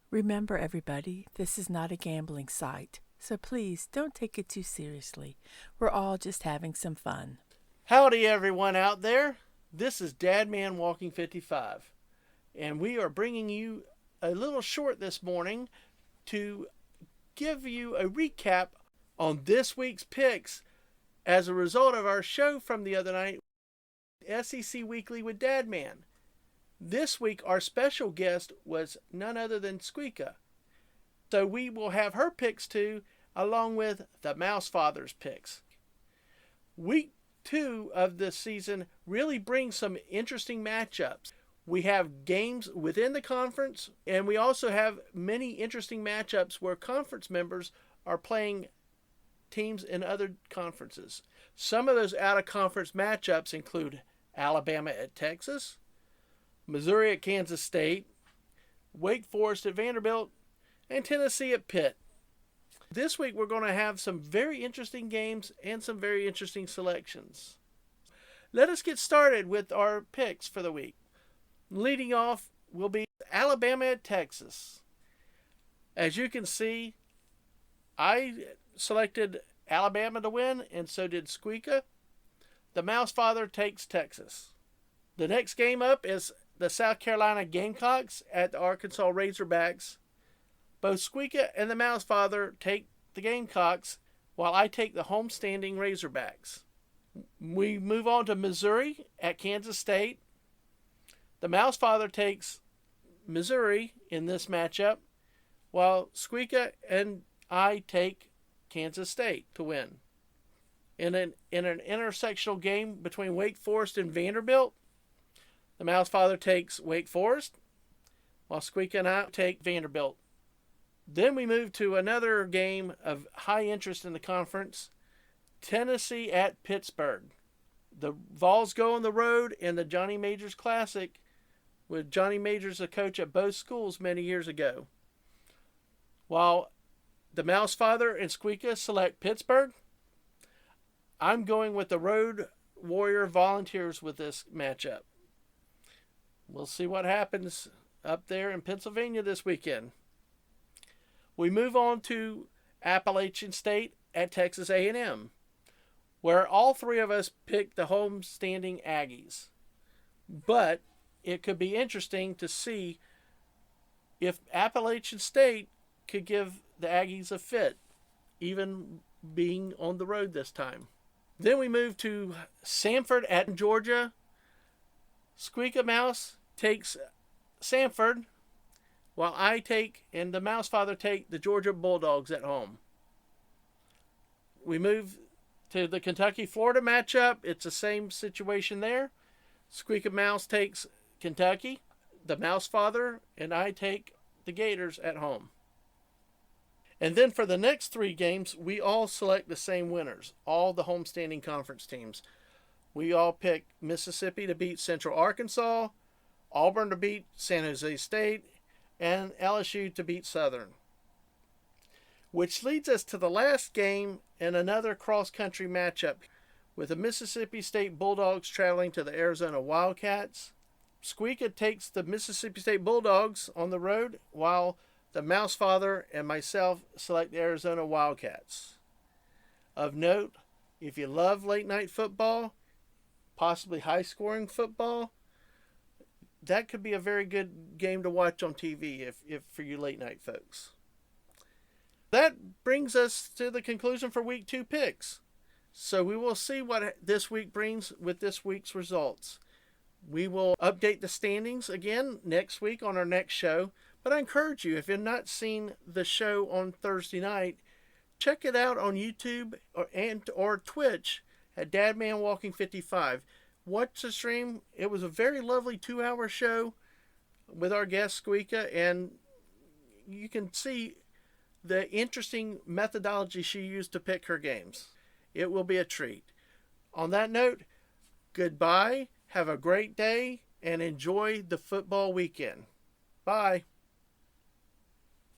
Remember, everybody, this is not a gambling site, so please don't take it too seriously. We're all just having some fun. Howdy, everyone out there. This is Dadman Walking 55, and we are bringing you a little short this morning to give you a recap on this week's picks as a result of our show from the other night, SEC Weekly with Dadman. This week, our special guest was none other than Squeeka. So we will have her picks too, along with the Mouse Father's picks. Week 2 of the season really brings some interesting matchups. We have games within the conference, and we also have many interesting matchups where conference members are playing teams in other conferences. Some of those out-of-conference matchups include Alabama at Texas, Missouri at Kansas State, Wake Forest at Vanderbilt, and Tennessee at Pitt. This week we're going to have some very interesting games and some very interesting selections. Let us get started with our picks for the week. Leading off will be Alabama at Texas. As you can see, I selected Alabama to win, and so did Squeeka. The Mouse Father takes Texas. The next game up is the South Carolina Gamecocks at the Arkansas Razorbacks. Both Squeeka and the Mouse Father take the Gamecocks, while I take the homestanding Razorbacks. We move on to Missouri at Kansas State. The Mouse Father takes Missouri in this matchup, while Squeeka and I take Kansas State to win. In an intersectional game between Wake Forest and Vanderbilt, the Mouse Father takes Wake Forest, while Squeaka and I take Vanderbilt. Then we move to another game of high interest in the conference, Tennessee at Pittsburgh. The Vols go on the road in the Johnny Majors Classic, with Johnny Majors a coach at both schools many years ago. While the Mouse Father and Squeaka select Pittsburgh, I'm going with the Road Warrior Volunteers with this matchup. We'll see what happens up there in Pennsylvania this weekend. We move on to Appalachian State at Texas A&M, where all three of us picked the homestanding Aggies. But it could be interesting to see if Appalachian State could give the Aggies a fit, even being on the road this time. Then we move to Samford at Georgia. Squeaka Mouse takes Samford, while I take and the Mouse Father take the Georgia Bulldogs at home. We move to the Kentucky-Florida matchup. It's the same situation there. Squeaka Mouse takes Kentucky. The Mouse Father and I take the Gators at home. And then for the next 3 games, we all select the same winners, all the homestanding conference teams. We all pick Mississippi to beat Central Arkansas, Auburn to beat San Jose State, and LSU to beat Southern. Which leads us to the last game in another cross-country matchup with the Mississippi State Bulldogs traveling to the Arizona Wildcats. Squeaka takes the Mississippi State Bulldogs on the road, while the Mouse Father and myself select the Arizona Wildcats. Of note, if you love late night football, possibly high scoring football, that could be a very good game to watch on TV if for you late night folks. That brings us to the conclusion for week 2 picks. So we will see what this week brings with this week's results. We will update the standings again next week on our next show. But I encourage you, if you've not seen the show on Thursday night, check it out on YouTube or Twitch at Dadman Walking 55. Watch the stream. It was a very lovely 2-hour show with our guest Squeeka, and you can see the interesting methodology she used to pick her games. It will be a treat. On that note, goodbye, have a great day, and enjoy the football weekend. Bye.